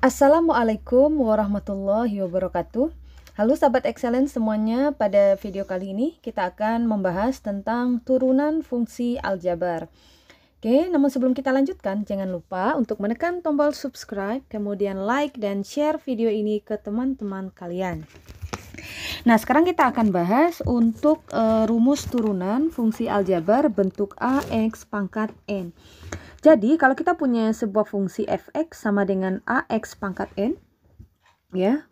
Assalamualaikum warahmatullahi wabarakatuh. Halo sahabat excellence semuanya, pada video kali ini kita akan membahas tentang turunan fungsi aljabar. Oke, namun sebelum kita lanjutkan, jangan lupa untuk menekan tombol subscribe, kemudian like dan share video ini ke teman-teman kalian. Nah, sekarang kita akan bahas untuk rumus turunan fungsi aljabar bentuk AX pangkat N. Jadi, kalau kita punya sebuah fungsi fx sama dengan ax pangkat n, ya,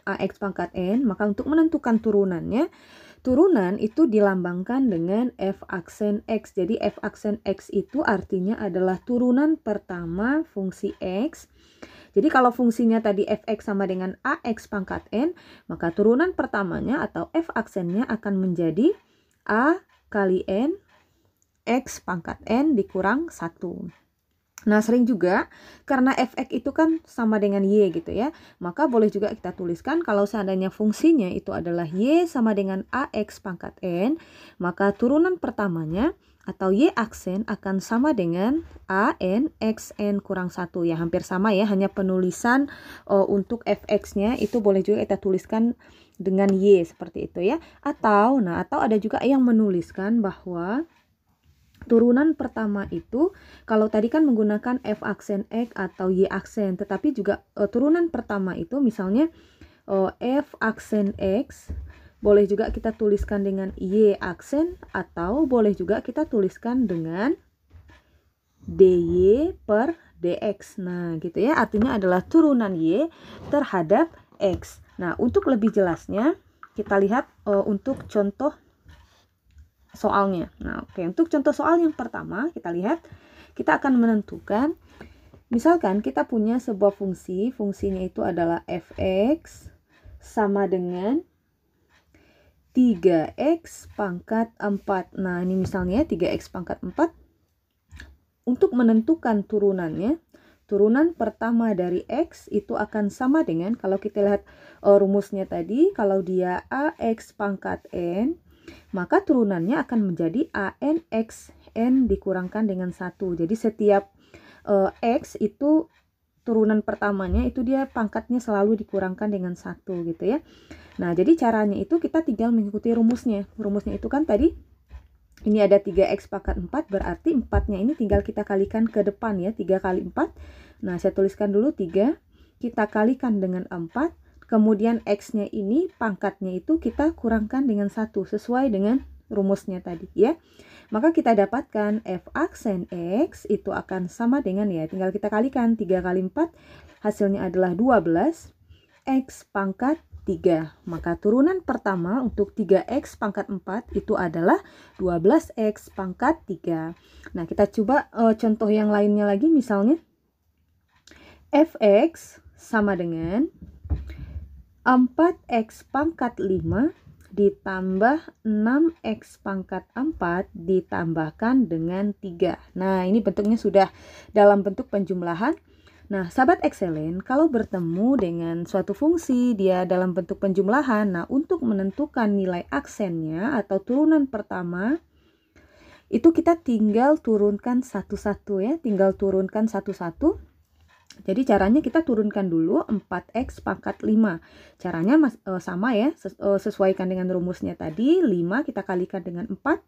ax pangkat n, maka untuk menentukan turunannya, turunan itu dilambangkan dengan f aksen x. Jadi, f aksen x itu artinya adalah turunan pertama fungsi x. Jadi, kalau fungsinya tadi fx sama dengan ax pangkat n, maka turunan pertamanya atau f aksennya akan menjadi a kali n x pangkat n dikurang 1. Nah, sering juga karena fx itu kan sama dengan y gitu ya, maka boleh juga kita tuliskan kalau seandainya fungsinya itu adalah y sama dengan ax pangkat n, maka turunan pertamanya atau y aksen akan sama dengan an xn kurang 1. Ya, hampir sama ya, hanya penulisan untuk fx-nya itu boleh juga kita tuliskan dengan y seperti itu ya. Atau ada juga yang menuliskan bahwa turunan pertama itu, kalau tadi kan menggunakan f aksen x atau y aksen, tetapi juga turunan pertama itu misalnya f aksen x, boleh juga kita tuliskan dengan y aksen, atau boleh juga kita tuliskan dengan dy per dx. Nah, gitu ya, artinya adalah turunan y terhadap x. Nah, untuk lebih jelasnya, kita lihat untuk contoh soalnya. Nah, oke, untuk contoh soal yang pertama, kita lihat, kita akan menentukan, misalkan kita punya sebuah fungsi, fungsinya itu adalah fx sama dengan 3x pangkat 4. Nah, ini misalnya 3x pangkat 4. Untuk menentukan turunannya, turunan pertama dari x itu akan sama dengan, kalau kita lihat rumusnya tadi, kalau dia ax pangkat n, maka turunannya akan menjadi an xn dikurangkan dengan 1. Jadi setiap x itu turunan pertamanya itu dia pangkatnya selalu dikurangkan dengan 1 gitu ya. Nah, jadi caranya itu kita tinggal mengikuti rumusnya. Rumusnya itu kan tadi ini ada 3x pangkat 4, berarti 4-nya ini tinggal kita kalikan ke depan ya, 3 kali 4. Nah, saya tuliskan dulu 3, kita kalikan dengan 4. Kemudian x-nya ini pangkatnya itu kita kurangkan dengan 1 sesuai dengan rumusnya tadi ya. Maka kita dapatkan f aksen x itu akan sama dengan, ya, tinggal kita kalikan 3 kali 4, hasilnya adalah 12 x pangkat 3. Maka turunan pertama untuk 3x pangkat 4 itu adalah 12x pangkat 3. Nah, kita coba contoh yang lainnya lagi, misalnya fx sama dengan 4x pangkat 5 ditambah 6x pangkat 4 ditambahkan dengan 3. Nah, ini bentuknya sudah dalam bentuk penjumlahan. Nah, sahabat excellent, kalau bertemu dengan suatu fungsi dia dalam bentuk penjumlahan, nah untuk menentukan nilai aksennya atau turunan pertama, itu kita tinggal turunkan satu-satu ya, tinggal turunkan satu-satu. Jadi caranya kita turunkan dulu 4x pangkat 5. Caranya sama ya, sesuaikan dengan rumusnya tadi, 5 kita kalikan dengan 4.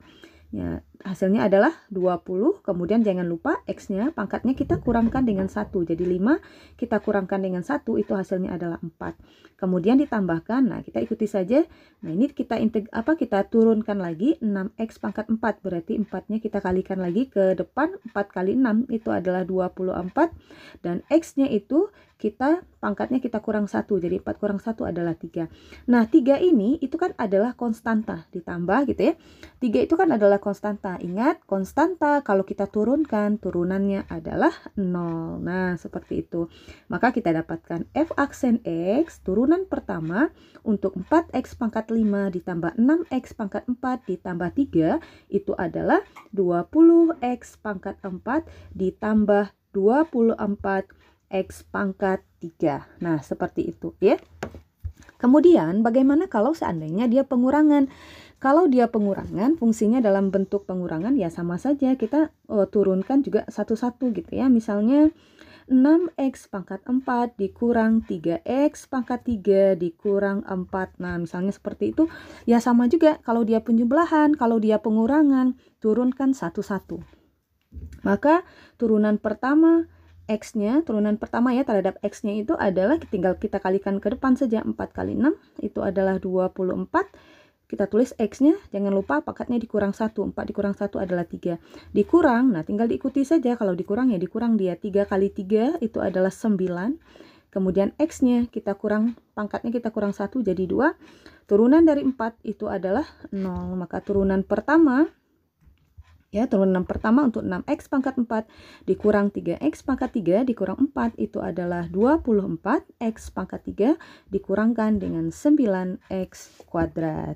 Ya, hasilnya adalah 20. Kemudian jangan lupa x-nya pangkatnya kita kurangkan dengan 1. Jadi 5 kita kurangkan dengan 1 itu hasilnya adalah 4. Kemudian ditambahkan, nah kita ikuti saja. Nah, ini kita kita turunkan lagi 6x pangkat 4. Berarti 4-nya kita kalikan lagi ke depan, 4 kali 6 itu adalah 24. Dan x-nya itu kita pangkatnya kita kurang 1. Jadi 4 kurang 1 adalah 3. Nah, 3 ini itu kan adalah konstanta ditambah gitu ya. 3 itu kan adalah konstanta. Ingat, konstanta kalau kita turunkan, turunannya adalah 0. Nah, seperti itu. Maka kita dapatkan f aksen x, turunan pertama untuk 4x pangkat 5 ditambah 6x pangkat 4 ditambah 3, itu adalah 20x pangkat 4 ditambah 24x pangkat 3. Nah, seperti itu ya. Kemudian bagaimana kalau seandainya dia pengurangan? Kalau dia pengurangan, fungsinya dalam bentuk pengurangan, ya sama saja kita turunkan juga satu-satu gitu ya. Misalnya 6x pangkat 4 dikurang 3x pangkat 3 dikurang 4. Nah, misalnya seperti itu. Ya sama juga, kalau dia penjumlahan, kalau dia pengurangan, turunkan satu-satu. Maka turunan pertama X-nya, turunan pertama ya terhadap X-nya itu adalah tinggal kita kalikan ke depan saja. 4 kali 6 itu adalah 24. Kita tulis X-nya, jangan lupa pangkatnya dikurang 1. 4 dikurang 1 adalah 3. Dikurang, nah tinggal diikuti saja. Kalau dikurang ya dikurang dia. 3 kali 3 itu adalah 9. Kemudian X-nya kita kurang, pangkatnya kita kurang 1 jadi 2. Turunan dari 4 itu adalah 0. Maka turunan pertama, ya, turunan pertama untuk 6x pangkat 4 dikurang 3x pangkat 3 dikurang 4 itu adalah 24. X pangkat 3 dikurangkan dengan 9x kuadrat.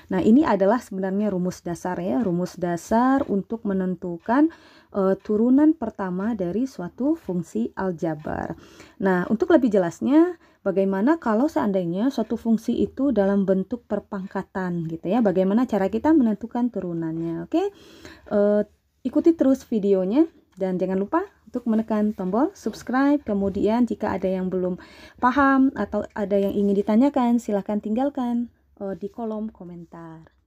Nah, ini adalah sebenarnya rumus dasar ya, rumus dasar untuk menentukan turunan pertama dari suatu fungsi aljabar. Nah, untuk lebih jelasnya, bagaimana kalau seandainya suatu fungsi itu dalam bentuk perpangkatan gitu ya, bagaimana cara kita menentukan turunannya. Oke, ikuti terus videonya dan jangan lupa untuk menekan tombol subscribe. Kemudian jika ada yang belum paham atau ada yang ingin ditanyakan, silahkan tinggalkan di kolom komentar.